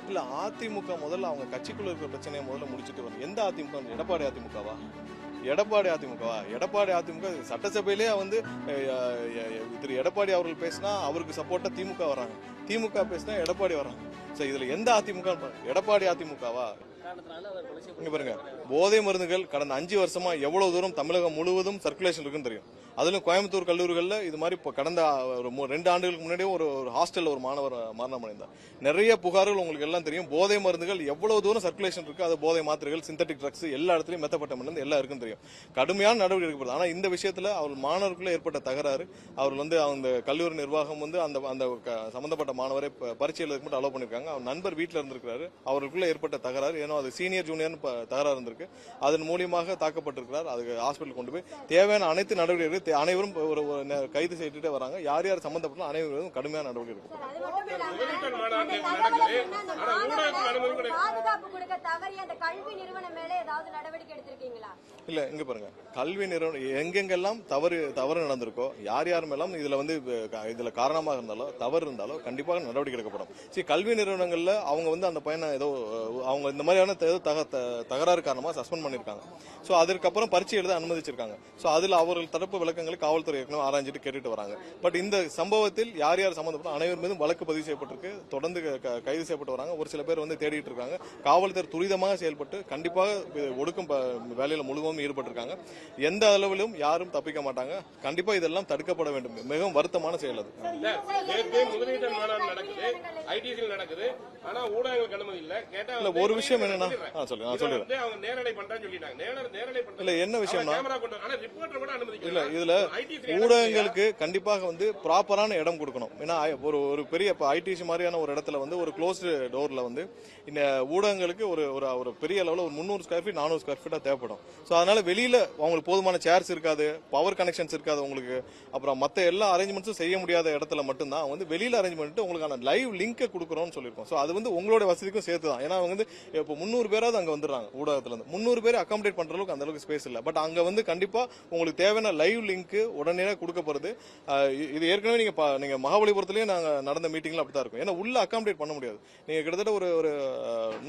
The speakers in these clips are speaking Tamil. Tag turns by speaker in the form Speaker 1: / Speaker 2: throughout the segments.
Speaker 1: இல்ல அதிமுக முதல்ல அவங்க கட்சிக்குள்ள இருக்கிற பிரச்சனையை முதல்ல முடிச்சுட்டு வரணும். எந்த அதிமுக? எடப்பாடி அதிமுகவா? எடப்பாடி அதிமுக சட்டசபையிலே வந்து திரு எடப்பாடி அவர்கள் பேசினா அவருக்கு சப்போர்ட்டா திமுக வராங்க, திமுக பேசினா எடப்பாடி வராங்க. இதுல எந்த அதிமுக? எடப்பாடி அதிமுகவா? இங்க பாருங்க, போதை மருந்துகள் கடந்த 5 வருஷமா எவ்வளவு தூரம் தமிழகம் முழுவதும் சர்க்குலேஷன் இருக்குன்னு தெரியும். அதிலும் கோயம்புத்தூர் கல்லூரிகள்ல இது மாதிரி கடந்த 2 ஆண்டுகளுக்கு முன்னாடியே ஒரு ஹாஸ்டல்ல ஒரு மாணவர் மரணம் அடைந்தார். நிறைய புகார்கள் உங்களுக்கு எல்லாம் தெரியும். போதை மருந்துகள் எவ்வளவு தூரம் சர்க்குலேஷன் இருக்கு, அது போதை மாத்திரைகள், சிந்தட்டிக் ட்ரக்ஸ் எல்லா இடத்துலயும் மெத்தப்பட்ட எல்லாம் இருக்குன்னு தெரியும். கடுமையான நடவடிக்கை எடுக்கப்படுது. ஆனா இந்த விஷயத்துல அவர் மாணவருக்குள்ள ஏற்பட்ட தகராறு, அவர் வந்து அந்த கல்லூரி நிர்வாகம் வந்து அந்த சம்பந்தப்பட்ட மாணவரை பரீட்சை எழுதுக்கு மட்டும் அலோவ் பண்ணிருக்காங்க. அவர் நண்பர் வீட்டில் இருந்திருக்காரு, அவருக்குள்ள ஏற்பட்ட தகராறு, ஏன்னா அது சீனியர் ஜூனியர் தகராறு இருந்திருக்கு. அதன் மூலியமாக தாக்கப்பட்டிருக்கிறார். அதுக்கு ஹாஸ்பிட்டல் கொண்டு போய் தேவையான அனைத்து நடவடிக்கைகள் அனைவரும் கைது செய்துட்டே வராங்க. யார் யார் சம்பந்தப்பட்ட அனைவரும் கடுமையான நடவடிக்கை எடுக்கும். இல்ல இங்க பாருங்க, கல்வி நிறுவனம் எங்கெங்கெல்லாம் தவறு நடந்திருக்கோ, யார் யார் மேலும் இதுல காரணமாக இருந்தாலும் தவறு இருந்தாலும் கண்டிப்பாக நடவடிக்கை எடுக்கப்படும். கல்வி நிறுவனங்கள்ல அவங்க வந்து அந்த பையனை ஏதோ அவங்க இந்த மாதிரியான தகராறு காரணமா சஸ்பெண்ட் பண்ணிருக்காங்க. அதற்கப்புறம் பரீட்சை எழுத அனுமதிச்சிருக்காங்க. அதுல அவர்கள் தரப்பு விளக்கங்களை காவல்துறை ஏற்கனவே ஆராய்ச்சிட்டு கேட்டுட்டு வராங்க. பட் இந்த சம்பவத்தில் யார் யார் சம்பந்தப்பட்ட அனைவர் மீதும் வழக்கு பதிவு செய்யப்பட்டிருக்கு, தொடர்ந்து கைது செய்யப்பட்டு வராங்க. ஒரு சில பேர் வந்து தேடிட்டு இருக்காங்க. காவல்துறை துரிதமாக செயல்பட்டு கண்டிப்பாக ஒடுக்கும் வேலையில முழுவதும் ஈடுபட்டிருக்காங்க. எந்த அளவிலும் யாரும் தப்பிக்க மாட்டாங்க. கண்டிப்பா இதெல்லாம் தடுக்கப்பட வேண்டும். மிகவும் வருத்தமான செயல் அது. ஒரு விஷயம் என்னன்னா இல்ல என்ன விஷயம்னா இல்ல இதுல ஊடகங்களுக்கு கண்டிப்பாக வந்து ப்ராப்பரான இடம் கொடுக்கணும். ஏன்னா ஒரு பெரிய ஐடிசி மாதிரியான ஒரு இடத்துல வந்து ஒரு க்ளோஸ்டு டோர்ல வந்து இந்த ஊடகங்களுக்கு ஒரு பெரிய அளவுல ஒரு 300 ஸ்கொயர் ஃபீட் 400 ஸ்கொயர் ஃபீட்டா தேவைப்படும். அதனால வெளியில அவங்களுக்கு போதுமான சேர்ஸ் இருக்காது, பவர் கனெக்ஷன்ஸ் இருக்காது உங்களுக்கு. அப்புறம் மத்த எல்லா அரேஞ்ச்மெண்ட்ஸும் செய்ய முடியாத இடத்துல மட்டும்தான் வந்து வெளியில அரேஞ்ச் பண்ணிட்டு உங்களுக்கான லைவ் லிங்க் கொடுக்குறோம்னு சொல்லியிருக்கோம். அது வந்து உங்களோட வசதிக்கும் சேர்த்து தான். ஏன்னா அவங்க வந்து இப்போ 300 பேராவது அங்க வந்துடுறாங்க. ஊடகத்துல இருந்து 300 பேர் அகாமடேட் பண்ற அளவுக்கு அந்த அளவுக்கு ஸ்பேஸ் இல்ல. பட் அங்க வந்து கண்டிப்பா உங்களுக்கு தேவையான லைவ் லிங்க் உடனே கொடுக்கப்படுது. இது ஏற்கனவே நீங்க மகாபலிபுரத்திலேயே நாங்க நடந்த மீட்டிங்ல அப்படிதான் இருக்கும். ஏன்னா உள்ள அகாமடேட் பண்ண முடியாது. நீங்க கிட்டத்தட்ட ஒரு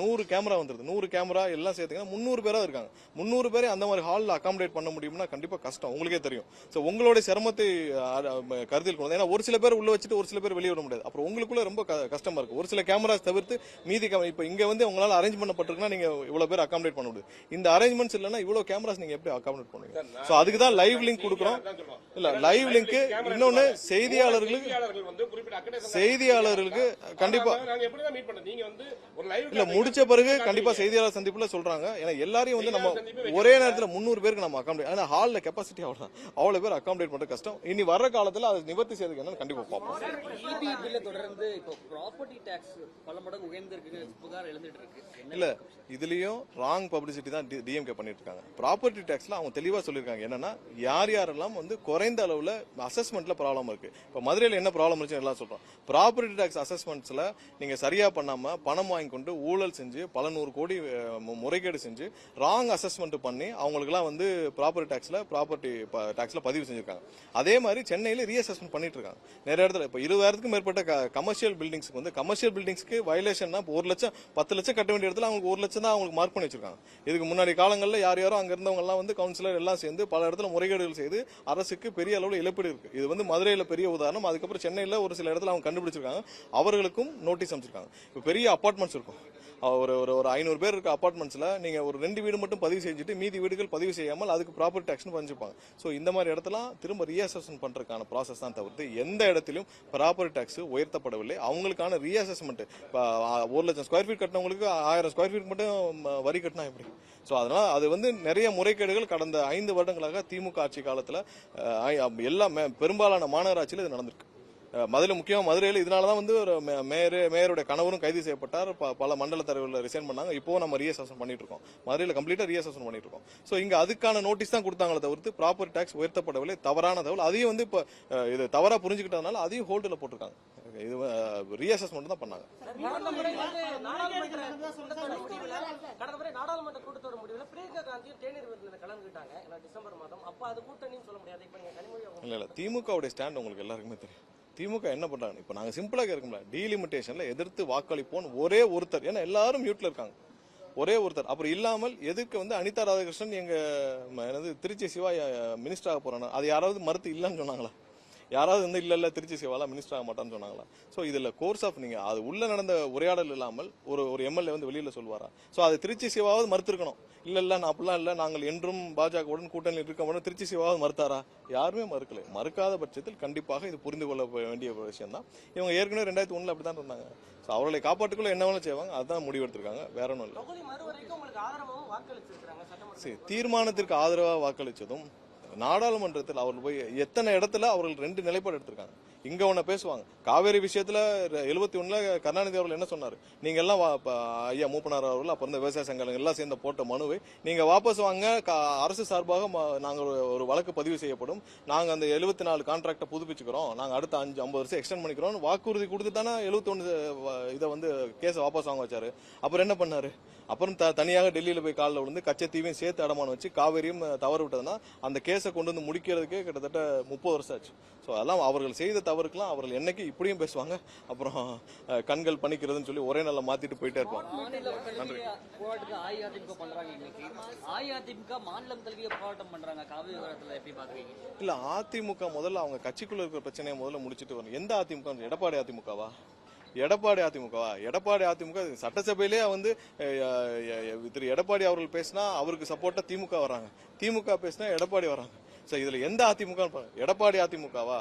Speaker 1: 100 கேமரா வந்துருது. 100 கேமரா எல்லாம் சேர்த்தீங்கன்னா 300 பேரா இருக்காங்க. 300 பேரை அந்த மாதிரி ஹால்ல அகாமடேட் பண்ண முடியும்னா கண்டிப்பா கஷ்டம், உங்களுக்கே தெரியும். உங்களுடைய சிரமத்தை கருத்தில் கொண்டு, ஏன்னா ஒரு சில பேர் உள்ள வச்சுட்டு ஒரு சில பேர் வெளியே விட முடியாது. அப்புறம் உங்களுக்குள்ள ரொம்ப கஷ்டமா இருக்கு. ஒரு சில கேமராஸ் தவிர்த்து மீதி இப்ப இங்க வந்து உங்களால அரேஞ்ச் பண்ணப்பட்டிருக்குன்னா நீங்க இவ்வளவு பேர் அகாமடேட் பண்ண முடியும். இந்த அரேஞ்ச்மெண்ட்ஸ் இல்லைன்னா இவ்வளவு கேமராஸ் நீங்க எப்படி அகாமடேட் பண்ணுவீங்க? அதுக்கு தான் லைவ் லிங்க் கொடுக்குறோம். இல்ல லைவ் லிங்க் இன்னொன்னு செய்தியாளர்களுக்கு கண்டிப்பா இல்ல முடிச்ச பிறகு கண்டிப்பா செய்தியாளர் சந்திப்புல சொல்றாங்க. ஏன்னா எல்லாரையும் வந்து நம்ம ஒரே நேரத்தில் 300 பேருக்கு நம்ம அகாமடேட், ஆனா ஹால்ல கெபாசிட்டி அவ்வளவு பேர் அகாமடேட் பண்ற கஷ்டம். இனி வர்ற காலத்துல அதை நிவர்த்தி செய்யறதுக்கு என்னன்னு கண்டிப்பா பார்ப்போம். இல்ல இதுலயும் ராங் பப்ளிசிட்டி தான் டிஎம்கே பண்ணிட்டு இருக்காங்க. ப்ராப்பர்ட்டி டாக்ஸ்ல அவங்க தெளிவா சொல்லிருக்காங்க என்னன்னா யார் யாரெல்லாம் வந்து குறைந்த அளவுல அசஸ்மெண்ட்ல ப்ராப்ளம் இருக்கு. இப்ப மதுரையில என்ன ப்ராப்ளம் இருக்கு எல்லாம் சொல்றோம். ப்ராப்பர்ட்டி டாக்ஸ் அசஸ்மெண்ட்ஸ்ல நீங்க சரியா பண்ணாம பணம் வாங்கி கொண்டு ஊழல் செஞ்சு பல 100 கோடி முறைகேடு செஞ்சு ராங் அசஸ்மெண்ட் பண்ணி அவங்களுக்கு எல்லாம் வந்து ப்ராப்பர்ட்டி டாக்ஸ்ல பதிவு செஞ்சிருக்காங்க. அதே மாதிரி சென்னையில ரீஅசஸ்மெண்ட் பண்ணிட்டு இருக்காங்க நிறைய இடத்துல. இப்ப 20,000க்கும் மேற்பட்ட கமர்ஷியல் பில்டிங்ஸ்க்கு வந்து கமர்ஷியல் பில்டிங்ஸ்க்கு வயலேஷன் 1 லட்சம் 10 லட்சம் கட்ட வேண்டிய இடத்துல அவங்களுக்கு 1 லட்சம் தான் அவங்களுக்கு மார்க் பண்ணி வச்சிருக்காங்க. இதுக்கு முன்னாடி காலங்களில் யாரோ அங்க இருந்தவங்க எல்லாம் வந்து கவுன்சிலர் எல்லாம் சேர்ந்து பல இடத்துல முறைகேடுகள் செய்து அரசுக்கு பெரிய அளவில் இழப்பீடு இருக்கு. இது வந்து மதுரையில பெரிய உதாரணம். அதுக்கப்புறம் சென்னையில ஒரு சில இடத்துல அவங்க கண்டுபிடிச்சிருக்காங்க. அவர்களுக்கும் நோட்டீஸ் அமைச்சிருக்காங்க. இப்ப பெரிய அபார்ட்மெண்ட்ஸ் இருக்கும், ஒரு 500 பேர் இருக்க அபார்ட்மெண்ட்ஸ்ல நீங்க ஒரு 2 வீடு மட்டும் பதிவு செஞ்சுட்டு மீதி வீடுகள் பதிவு செய்யாமல் அதுக்கு ப்ராப்பர்ட்டி டாக்ஸ் பண்ணிருப்பாங்க. இந்த மாதிரி இடத்துல திரும்ப ரீஅசஸ்மெண்ட் பண்றதுக்கான ப்ராசஸ் தான் தவிர்த்து எந்த இடத்திலும் ப்ராப்பர்ட்டி டாக்ஸ் உயர்த்தப்படவில்லை. அவங்களுக்கான ரீஅசஸ்மெண்ட் 1 லட்சம் ஸ்கொயர் ஃபீட் கட்டினவங்களுக்கு 1000 ஸ்கொயர் ஃபீட் மட்டும் வரி கட்டினா எப்படி? அதனால அது வந்து நிறைய முறைகேடுகள் கடந்த 5 வருடங்களாக திமுக ஆட்சி காலத்துல எல்லா பெரும்பாலான மாநகராட்சியில் இது நடந்திருக்கு. முக்கியமா மதுரையில் இதனாலதான் வந்து ஒரு மேயருடைய கணவரும் கைது செய்யப்பட்டார். பல மண்டல தலைவர்கள் ரிசைன் பண்ணாங்க. இப்போ நம்ம ரீஅசஸ்மெண்ட் பண்ணிட்டு இருக்கோம். மதுரையில் கம்ப்ளீட்டா ரீஅசஸ்மெண்ட் பண்ணிட்டு இருக்கோம். இங்க அதுக்கான நோட்டீஸ் தான் கொடுத்தாங்களே தவிர்த்து ப்ராப்பர்ட்டி டாக்ஸ் உயர்த்தப்படவில்லை. தவறான தகவல் அதையும் வந்து இப்ப இது தவறா புரிஞ்சுக்கிட்டதுனால அதையும் ஹோல்டுல போட்டிருக்காங்க. இது ரீஅசஸ்மெண்ட் தான் பண்ணாங்க.
Speaker 2: நாடாளுமன்ற கூட்டத்தோட முடிவுல பிரியங்கா காந்தியும் தேநீர் விருந்தில் கலந்துக்கிட்டாங்க டிசம்பர் மாதம். அப்ப அது கூட்டணின்னு சொல்ல முடியாது.
Speaker 1: இல்ல திமுகவுடைய ஸ்டாண்ட் உங்களுக்கு எல்லாருக்குமே தெரியும். திமுக என்ன பண்றாங்க இப்போ நாங்க சிம்பிளா கேட்கல, டீலிமிட்டேஷன்ல எதிர்த்து வாக்களிப்போம் ஒரே ஒருத்தர், ஏன்னா எல்லாரும் மியூட்ல இருக்காங்க, ஒரே ஒருத்தர். அப்புறம் இல்லாமல் எதுக்கு வந்து அனிதா ராதாகிருஷ்ணன் எங்க என்னது திருச்சி சிவா மினிஸ்டர் ஆக போறாங்க, அது யாராவது மறுத்து இல்லைன்னு சொன்னாங்களா? யாராவது வந்து இல்ல திருச்சி சிவாலாம் மினிஸ்டர் ஆக மாட்டான்னு சொன்னாங்களா? ஸோ இதுல கோர்ஸ் ஆஃப் நீங்க அது உள்ள நடந்த உரையாடல் இல்லாமல் ஒரு எம்எல்ஏ வந்து வெளியில சொல்வாரா? ஸோ அது திருச்சி சிவாவது மறுத்திருக்கணும். இல்ல நான் அப்படிலாம் இல்ல, நாங்கள் என்றும் பாஜகவுடன் கூட்டணியில் இருக்க மாட்டோம் திருச்சி சிவாவது மறுத்தாரா? யாருமே மறுக்கல. மறுக்காத பட்சத்தில் கண்டிப்பாக இது புரிந்து கொள்ள வேண்டிய விஷயம் தான். இவங்க ஏற்கனவே 2001 அப்படித்தான் இருந்தாங்க. ஸோ அவர்களை காப்பாற்றுக்குள்ள என்ன வேணும் செய்வாங்க, அதுதான் முடிவெடுத்திருக்காங்க, வேற ஒன்றும் இல்லை.
Speaker 2: தொகுதி மறுவரைக்கும் உங்களுக்கு ஆதரவாகவும் வாக்களிச்சிருக்காங்க சட்டமன்ற
Speaker 1: சரி, தீர்மானத்திற்கு ஆதரவாக வாக்களிச்சதும் நாடாளுமன்றத்தில் அவர்கள் போய் எத்தனை இடத்துல அவர்கள் 2 நிலைப்பாடு எடுத்திருக்காங்க. இங்க ஒண்ணு பேசுவாங்க, காவேரி விஷயத்துல 71 கருணாநிதி அவர்கள் என்ன சொன்னாரு, நீங்க எல்லாம் ஐயா மூப்பனார் அவர்கள் அப்ப இருந்த விவசாய சங்கங்கள் எல்லாம் சேர்ந்து போட்ட மனுவை நீங்க வாபஸ் வாங்க, அரசு சார்பாக நாங்க ஒரு வழக்கு பதிவு செய்யப்படும், நாங்க அந்த 74 கான்ட்ராக்டை புதுப்பிச்சுக்கிறோம், நாங்க அடுத்த 50 வருஷம் எக்ஸ்டெண்ட் பண்ணிக்கிறோம் வாக்குறுதி கொடுத்து தானே 71 இதை வந்து கேஸை வாபஸ் வாங்க வச்சாரு. அப்புறம் என்ன பண்ணாரு? அப்புறம் தனியாக டெல்லியில போய் காலில் விழுந்து கச்சத்தீவையும் சேர்த்து அடமானம் வச்சு காவேரியும் தவறு விட்டதுன்னா அந்த கேஸை கொண்டு வந்து முடிக்கிறதுக்கே கிட்டத்தட்ட 30 வருஷம் ஆச்சு. ஸோ அதெல்லாம் அவர்கள் செய்த தவறுக்கெல்லாம் அவர்கள் என்னைக்கு இப்படியும் பேசுவாங்க, அப்புறம் கண்கள் பணிக்கிறதுன்னு சொல்லி ஒரே நாள்ல மாத்திட்டு போயிட்டே இருப்பாங்க. நன்றி.
Speaker 3: போராட்டத்தை அஇஅதிமுக பண்றாங்க. இன்னைக்கு அஇஅதிமுக மாநிலம் தழுவிய போராட்டம் பண்றாங்க. காவிரி விவகாரத்துல எப்படி பாக்குறீங்க?
Speaker 1: இல்ல, அதிமுக முதல்ல அவங்க கட்சிக்குள்ள இருக்கிற பிரச்சனையை முதல்ல முடிச்சிட்டு வரணும். எந்த அதிமுக? எடப்பாடி அதிமுகவா? எடப்பாடி அதிமுக சட்டசபையிலே வந்து திரு எடப்பாடி அவர்கள் பேசினா அவருக்கு சப்போர்ட்டா திமுக வராங்க, திமுக பேசினா எடப்பாடி வராங்க. இதுல எந்த அதிமுக? எடப்பாடி அதிமுகவா?